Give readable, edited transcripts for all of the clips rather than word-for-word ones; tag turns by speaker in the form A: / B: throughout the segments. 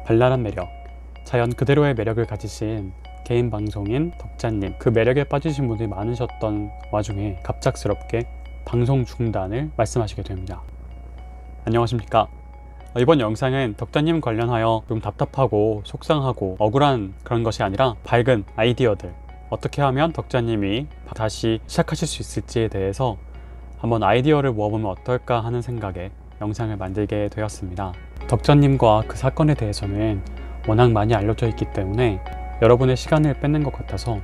A: 발랄한 매력, 자연 그대로의 매력을 가지신 개인 방송인 덕자님, 그 매력에 빠지신 분들이 많으셨던 와중에 갑작스럽게 방송 중단을 말씀하시게 됩니다. 안녕하십니까. 이번 영상은 덕자님 관련하여 좀 답답하고 속상하고 억울한 그런 것이 아니라 밝은 아이디어들, 어떻게 하면 덕자님이 다시 시작하실 수 있을지에 대해서 한번 아이디어를 모아보면 어떨까 하는 생각에 영상을 만들게 되었습니다. 덕자님과 그 사건에 대해서는 워낙 많이 알려져 있기 때문에 여러분의 시간을 뺏는 것 같아서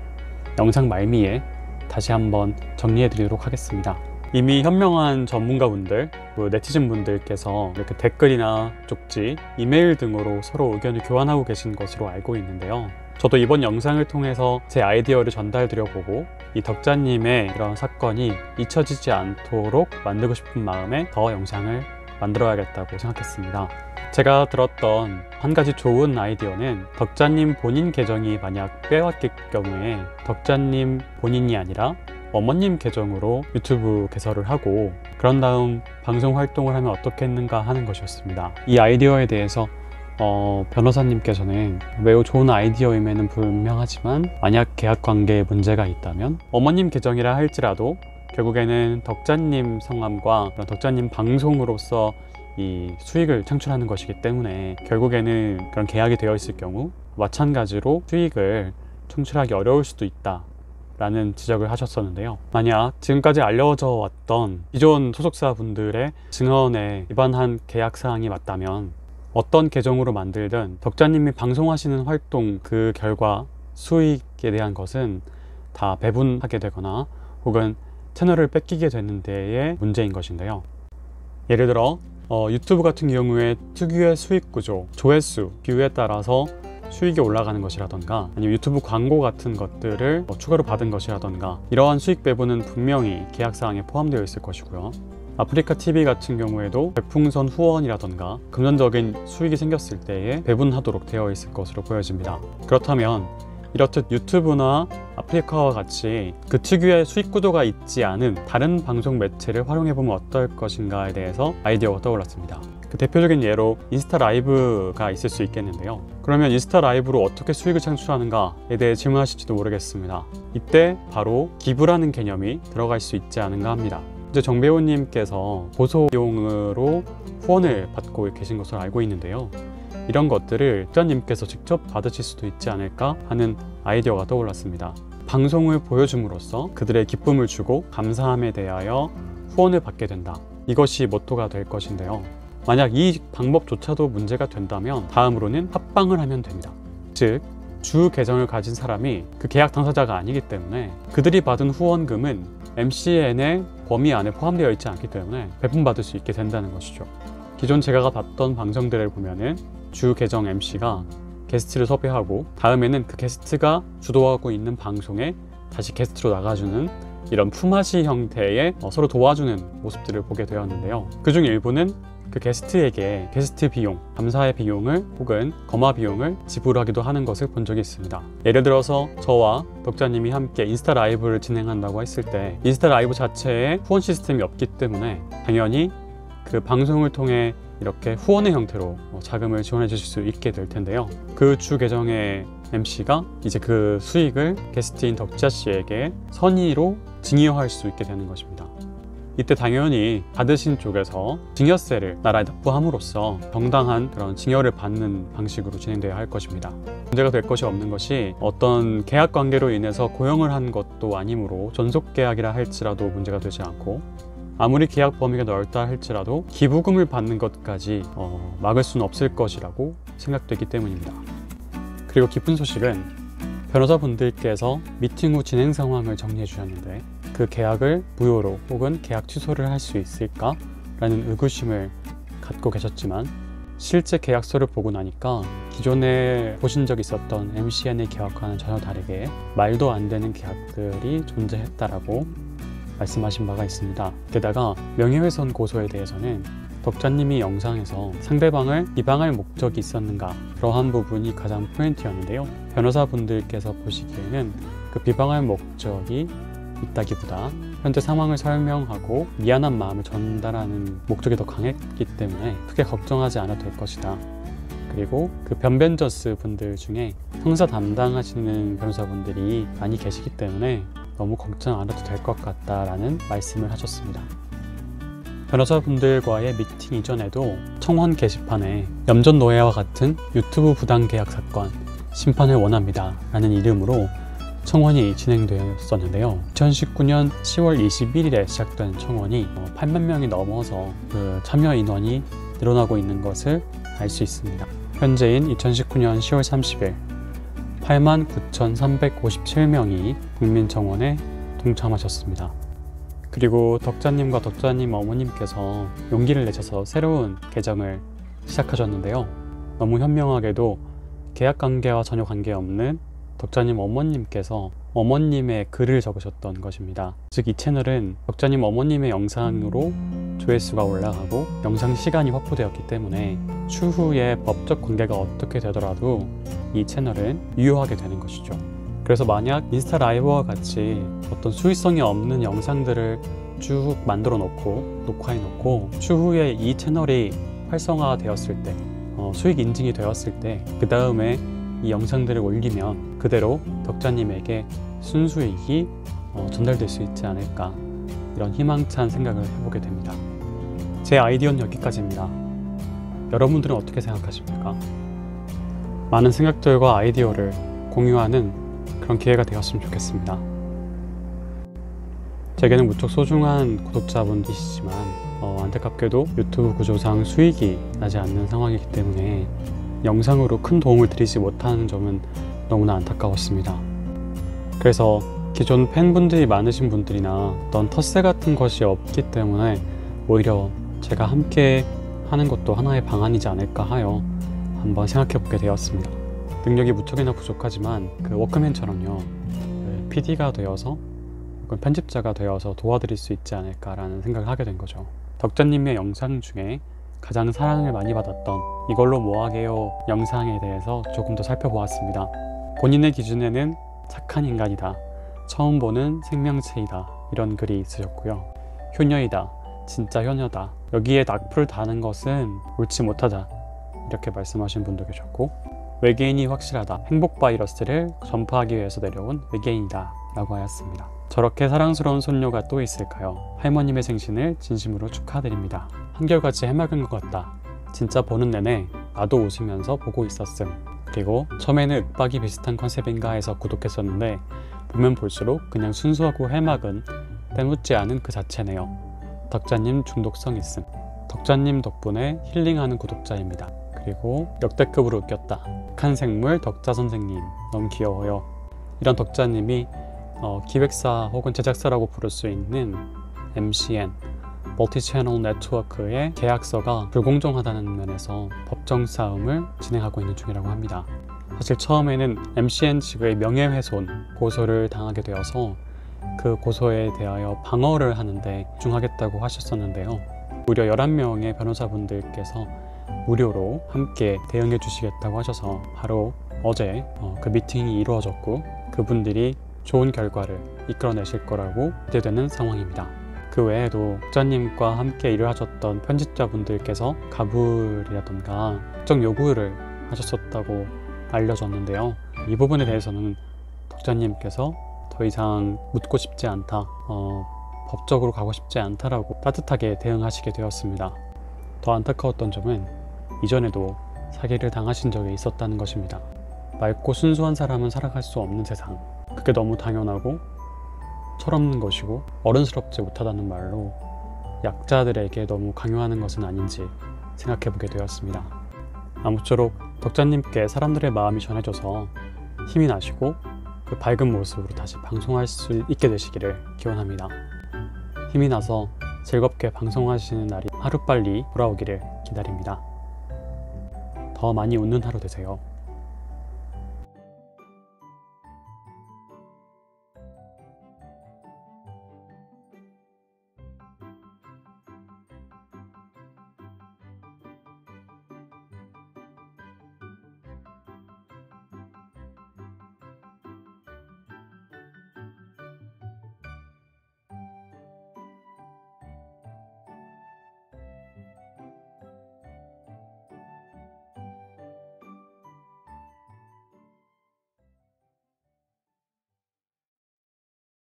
A: 영상 말미에 다시 한번 정리해 드리도록 하겠습니다. 이미 현명한 전문가분들, 네티즌 분들께서 이렇게 댓글이나 쪽지, 이메일 등으로 서로 의견을 교환하고 계신 것으로 알고 있는데요. 저도 이번 영상을 통해서 제 아이디어를 전달 드려보고 이 덕자님의 이런 사건이 잊혀지지 않도록 만들고 싶은 마음에 더 영상을 만들어야겠다고 생각했습니다. 제가 들었던 한 가지 좋은 아이디어는 덕자님 본인 계정이 만약 빼왔길 경우에 덕자님 본인이 아니라 어머님 계정으로 유튜브 개설을 하고 그런 다음 방송 활동을 하면 어떻겠는가 하는 것이었습니다. 이 아이디어에 대해서 변호사님께서는 매우 좋은 아이디어임에는 분명하지만 만약 계약관계에 문제가 있다면 어머님 계정이라 할지라도 결국에는 덕자님 성함과 덕자님 방송으로서 이 수익을 창출하는 것이기 때문에 결국에는 그런 계약이 되어 있을 경우 마찬가지로 수익을 창출하기 어려울 수도 있다 라는 지적을 하셨었는데요. 만약 지금까지 알려져 왔던 기존 소속사 분들의 증언에 위반한 계약사항이 맞다면 어떤 계정으로 만들든 덕자님이 방송하시는 활동 그 결과 수익에 대한 것은 다 배분하게 되거나 혹은 채널을 뺏기게 되는 데에 문제인 것인데요. 예를 들어 유튜브 같은 경우에 특유의 수익 구조, 조회수, 뷰에 따라서 수익이 올라가는 것이라던가 아니면 유튜브 광고 같은 것들을 추가로 받은 것이라던가 이러한 수익 배분은 분명히 계약사항에 포함되어 있을 것이고요. 아프리카 TV 같은 경우에도 별풍선 후원이라던가 금전적인 수익이 생겼을 때에 배분하도록 되어 있을 것으로 보여집니다. 그렇다면 이렇듯 유튜브나 아프리카와 같이 그 특유의 수익 구조가 있지 않은 다른 방송 매체를 활용해보면 어떨 것인가에 대해서 아이디어가 떠올랐습니다. 그 대표적인 예로 인스타 라이브가 있을 수 있겠는데요. 그러면 인스타 라이브로 어떻게 수익을 창출하는가에 대해 질문하실지도 모르겠습니다. 이때 바로 기부라는 개념이 들어갈 수 있지 않은가 합니다. 이제 정배우님께서 보소 비용으로 후원을 받고 계신 것으로 알고 있는데요. 이런 것들을 덕자님께서 직접 받으실 수도 있지 않을까 하는 아이디어가 떠올랐습니다. 방송을 보여줌으로써 그들의 기쁨을 주고 감사함에 대하여 후원을 받게 된다. 이것이 모토가 될 것인데요. 만약 이 방법조차도 문제가 된다면 다음으로는 합방을 하면 됩니다. 즉, 주 계정을 가진 사람이 그 계약 당사자가 아니기 때문에 그들이 받은 후원금은 MCN의 범위 안에 포함되어 있지 않기 때문에 배분받을 수 있게 된다는 것이죠. 기존 제가 봤던 방송들을 보면은 주 계정 MC가 게스트를 섭외하고 다음에는 그 게스트가 주도하고 있는 방송에 다시 게스트로 나가주는 이런 품앗이 형태의 서로 도와주는 모습들을 보게 되었는데요. 그중 일부는 그 게스트에게 게스트 비용, 감사의 비용을 혹은 거마 비용을 지불하기도 하는 것을 본 적이 있습니다. 예를 들어서 저와 덕자님이 함께 인스타 라이브를 진행한다고 했을 때 인스타 라이브 자체에 후원 시스템이 없기 때문에 당연히 그 방송을 통해 이렇게 후원의 형태로 자금을 지원해 주실 수 있게 될 텐데요. 그 주 계정의 MC가 이제 그 수익을 게스트인 덕자 씨에게 선의로 증여할 수 있게 되는 것입니다. 이때 당연히 받으신 쪽에서 증여세를 나라에 납부함으로써 정당한 그런 증여를 받는 방식으로 진행되어야 할 것입니다. 문제가 될 것이 없는 것이 어떤 계약 관계로 인해서 고용을 한 것도 아니므로 전속 계약이라 할지라도 문제가 되지 않고 아무리 계약 범위가 넓다 할지라도 기부금을 받는 것까지 막을 수는 없을 것이라고 생각되기 때문입니다. 그리고 기쁜 소식은 변호사분들께서 미팅 후 진행 상황을 정리해 주셨는데 그 계약을 무효로 혹은 계약 취소를 할 수 있을까? 라는 의구심을 갖고 계셨지만 실제 계약서를 보고 나니까 기존에 보신 적 있었던 MCN의 계약과는 전혀 다르게 말도 안 되는 계약들이 존재했다라고 말씀하신 바가 있습니다. 게다가 명예훼손 고소에 대해서는 덕자님이 영상에서 상대방을 비방할 목적이 있었는가 그러한 부분이 가장 포인트였는데요. 변호사분들께서 보시기에는 그 비방할 목적이 있다기보다 현재 상황을 설명하고 미안한 마음을 전달하는 목적이 더 강했기 때문에 크게 걱정하지 않아도 될 것이다. 그리고 그 변변저스 분들 중에 형사 담당하시는 변호사분들이 많이 계시기 때문에 너무 걱정 안 해도 될 것 같다라는 말씀을 하셨습니다. 변호사분들과의 미팅 이전에도 청원 게시판에 염전노예와 같은 유튜브 부당 계약 사건 심판을 원합니다 라는 이름으로 청원이 진행되었었는데요. 2019년 10월 21일에 시작된 청원이 8만 명이 넘어서 그 참여 인원이 늘어나고 있는 것을 알 수 있습니다. 현재인 2019년 10월 30일 89,357명이 국민청원에 동참하셨습니다. 그리고 덕자님과 덕자님 어머님께서 용기를 내셔서 새로운 계정을 시작하셨는데요. 너무 현명하게도 계약관계와 전혀 관계없는 덕자님 어머님께서 어머님의 글을 적으셨던 것입니다. 즉 이 채널은 덕자님 어머님의 영상으로 조회수가 올라가고 영상 시간이 확보되었기 때문에 추후에 법적 관계가 어떻게 되더라도 이 채널은 유효하게 되는 것이죠. 그래서 만약 인스타 라이브와 같이 어떤 수익성이 없는 영상들을 쭉 만들어 놓고 녹화해 놓고 추후에 이 채널이 활성화되었을 때 수익 인증이 되었을 때 그 다음에 이 영상들을 올리면 그대로 덕자님에게 순수익이 전달될 수 있지 않을까, 이런 희망찬 생각을 해보게 됩니다. 제 아이디어는 여기까지입니다. 여러분들은 어떻게 생각하십니까? 많은 생각들과 아이디어를 공유하는 그런 기회가 되었으면 좋겠습니다. 제게는 무척 소중한 구독자분이시지만 안타깝게도 유튜브 구조상 수익이 나지 않는 상황이기 때문에 영상으로 큰 도움을 드리지 못하는 점은 너무나 안타까웠습니다. 그래서 기존 팬분들이 많으신 분들이나 어떤 텃세 같은 것이 없기 때문에 오히려 제가 함께 하는 것도 하나의 방안이지 않을까 하여 한번 생각해 보게 되었습니다. 능력이 무척이나 부족하지만 그 워크맨처럼요, PD가 되어서 혹은 편집자가 되어서 도와드릴 수 있지 않을까라는 생각을 하게 된 거죠. 덕자님의 영상 중에 가장 사랑을 많이 받았던 이걸로 뭐하게요 영상에 대해서 조금 더 살펴보았습니다. 본인의 기준에는 착한 인간이다, 처음 보는 생명체이다, 이런 글이 있으셨고요. 효녀이다, 진짜 효녀다, 여기에 악플을 다는 것은 옳지 못하다, 이렇게 말씀하신 분도 계셨고, 외계인이 확실하다, 행복 바이러스를 전파하기 위해서 내려온 외계인이다 라고 하였습니다. 저렇게 사랑스러운 손녀가 또 있을까요? 할머님의 생신을 진심으로 축하드립니다. 한결같이 해맑은 것 같다. 진짜 보는 내내 나도 웃으면서 보고 있었음. 그리고 처음에는 윽박이 비슷한 컨셉인가 해서 구독했었는데 보면 볼수록 그냥 순수하고 해맑은 때묻지 않은 그 자체네요. 덕자님 중독성 있음. 덕자님 덕분에 힐링하는 구독자입니다. 그리고 역대급으로 웃겼다. 착한 생물 덕자 선생님 너무 귀여워요. 이런 덕자님이 기획사 혹은 제작사라고 부를 수 있는 MCN 멀티채널 네트워크의 계약서가 불공정하다는 면에서 법정 싸움을 진행하고 있는 중이라고 합니다. 사실 처음에는 MCN 측의 명예훼손 고소를 당하게 되어서 그 고소에 대하여 방어를 하는데 집중하겠다고 하셨었는데요. 무려 11명의 변호사분들께서 무료로 함께 대응해 주시겠다고 하셔서 바로 어제 그 미팅이 이루어졌고 그분들이 좋은 결과를 이끌어내실 거라고 기대되는 상황입니다. 그 외에도 덕자님과 함께 일을 하셨던 편집자분들께서 가불이라던가 특정 요구를 하셨었다고 알려졌는데요. 이 부분에 대해서는 덕자님께서 더 이상 묻고 싶지 않다, 법적으로 가고 싶지 않다라고 따뜻하게 대응하시게 되었습니다. 더 안타까웠던 점은 이전에도 사기를 당하신 적이 있었다는 것입니다. 맑고 순수한 사람은 살아갈 수 없는 세상, 그게 너무 당연하고 철없는 것이고 어른스럽지 못하다는 말로 약자들에게 너무 강요하는 것은 아닌지 생각해 보게 되었습니다. 아무쪼록 덕자님께 사람들의 마음이 전해져서 힘이 나시고 그 밝은 모습으로 다시 방송할 수 있게 되시기를 기원합니다. 힘이 나서 즐겁게 방송하시는 날이 하루빨리 돌아오기를 기다립니다. 더 많이 웃는 하루 되세요.